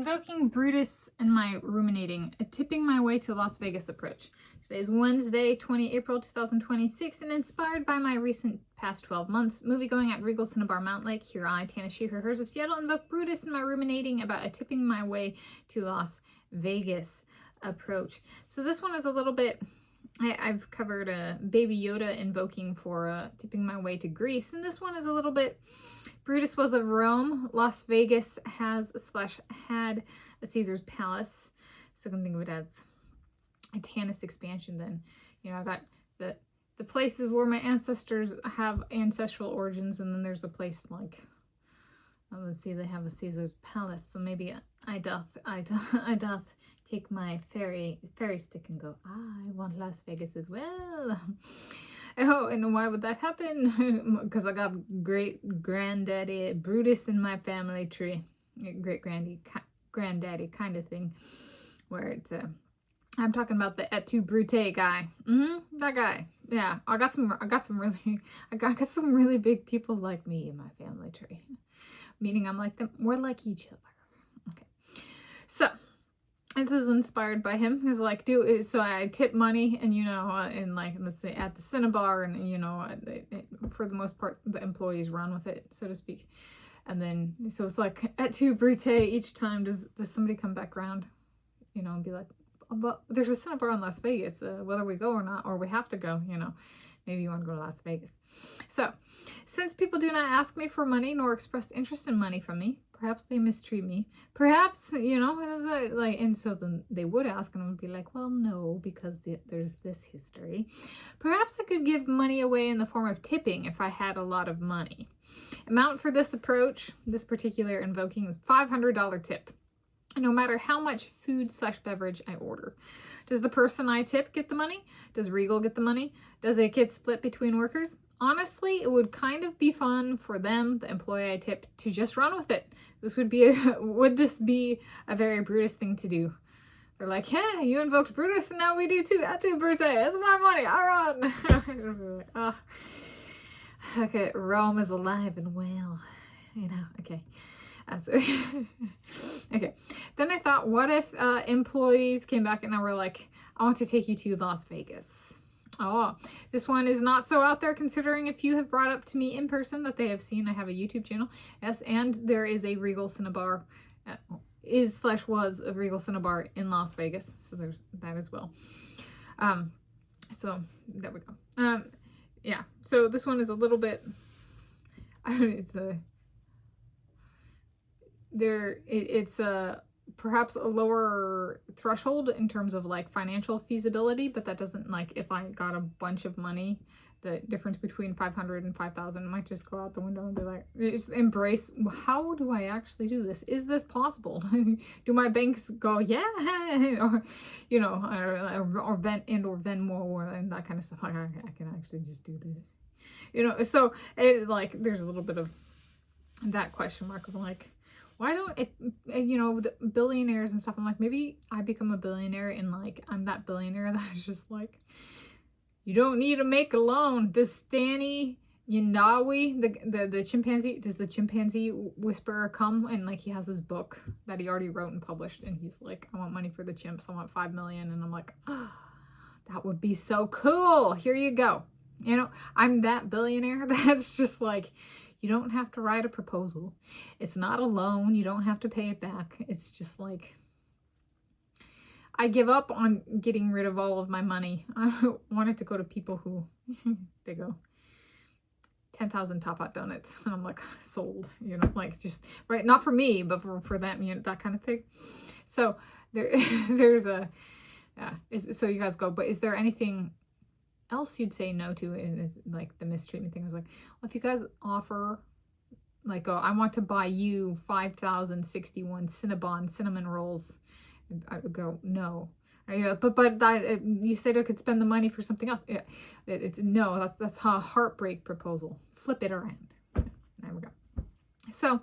Invoking Brutus and my ruminating, a tipping my way to Las Vegas approach. Today is Wednesday, 20 April 2026, and inspired by my recent past 12 months movie going at Regal Cinebarre Mountlake, here I, Tanis, she, her, hers of Seattle, invoke Brutus and my ruminating about a tipping my way to Las Vegas approach. So this one is a little bit, I've covered a Baby Yoda invoking for tipping my way to Greece, and this one is a little bit, Brutus was of Rome. Las Vegas has / had a Caesar's palace, so I can think of it as a Tanis expansion. Then, you know, I got the places where my ancestors have ancestral origins, and then there's a place like, let's see, they have a Caesar's palace, so maybe I doth take my fairy stick and go, I want Las Vegas as well. Oh, and why would that happen? Because I got great granddaddy Brutus in my family tree, great granddaddy kind of thing, where it's I'm talking about the et tu Brute guy. That guy. Yeah, I got some really big people like me in my family tree, meaning I'm like them. We're like each other. Okay, so. This is inspired by him. He's like, so I tip money, and you know, and like, let's say at the Cinebarre, and you know, for the most part, the employees run with it, so to speak. And then, so it's like et tu Brute each time. Does somebody come back around, you know, and be like, oh, but there's a Cinebarre in Las Vegas, whether we go or not, or we have to go, you know, maybe you want to go to Las Vegas. So, since people do not ask me for money nor express interest in money from me, perhaps they mistreat me. Perhaps, you know, like, and so then they would ask, and I would be like, well, no, because there's this history. Perhaps I could give money away in the form of tipping if I had a lot of money. Amount for this approach, this particular invoking, is $500 tip. No matter how much food / beverage I order. Does the person I tip get the money? Does Regal get the money? Does it get split between workers? Honestly, it would kind of be fun for them, the employee I tip, to just run with it. This would be would this be a very Brutus thing to do? They're like, yeah, you invoked Brutus, and now we do too. I do Brute. It's my money. I run. Oh. Okay, Rome is alive and well. You know, okay. Okay. Then I thought, what if employees came back and were like, I want to take you to Las Vegas. Oh, this one is not so out there, considering a few have brought up to me in person that they have seen. I have a YouTube channel. Yes, and there is a Regal Cinebarre, was a Regal Cinebarre in Las Vegas. So there's that as well. So there we go. Yeah, so this one is a little bit, it's perhaps a lower threshold in terms of like financial feasibility, but that doesn't, like, if I got a bunch of money, the difference between 500 and 5,000 might just go out the window and be like, just embrace, how do I actually do this? Is this possible? Do my banks go, yeah, or, you know, or Venmo and that kind of stuff. Like, I can actually just do this, you know? So it, like, there's a little bit of that question mark of like, why don't it, you know, the billionaires and stuff, I'm like, maybe I become a billionaire and like, I'm that billionaire that's just like, you don't need to make a loan. Does Stanny Yanawi, the chimpanzee, does the chimpanzee whisperer come, and like, he has his book that he already wrote and published, and he's like, I want money for the chimps, I want 5 million. And I'm like, oh, that would be so cool. Here you go. You know, I'm that billionaire that's just like, you don't have to write a proposal. It's not a loan. You don't have to pay it back. It's just like, I give up on getting rid of all of my money. I want it to go to people who, they go, 10,000 Top Hot donuts. And I'm like, sold, you know, like, just, right, not for me, but for them, you know, that kind of thing. So there's a, yeah, so you guys go, but is there anything else you'd say no to? Is like the mistreatment thing. I was like, well, if you guys offer, like, oh, I want to buy you 5,061 Cinnabon cinnamon rolls, I would go, no. But that, you said I could spend the money for something else. Yeah, it's no. That's a heartbreak proposal. Flip it around. There we go. So,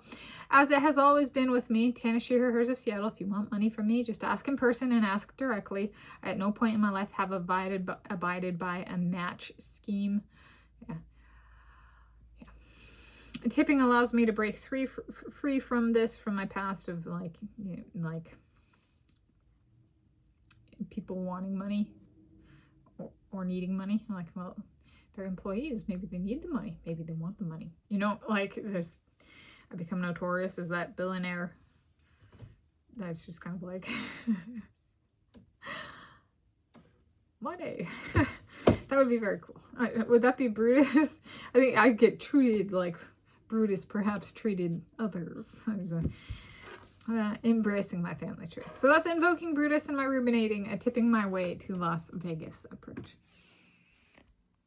as it has always been with me, Tanis, she, her, hers of Seattle, if you want money from me, just ask in person and ask directly. I at no point in my life have abided by a match scheme. Yeah. Tipping allows me to break free from this, from my past of like, you know, like people wanting money or needing money. Like, well, they're employees. Maybe they need the money. Maybe they want the money. You know, like I become notorious as that billionaire. That's just kind of like money. That would be very cool. Would that be Brutus? I think I'd get treated like Brutus perhaps treated others. Embracing my family tree. So that's Invoking Brutus and my ruminating, tipping my way to Las Vegas approach.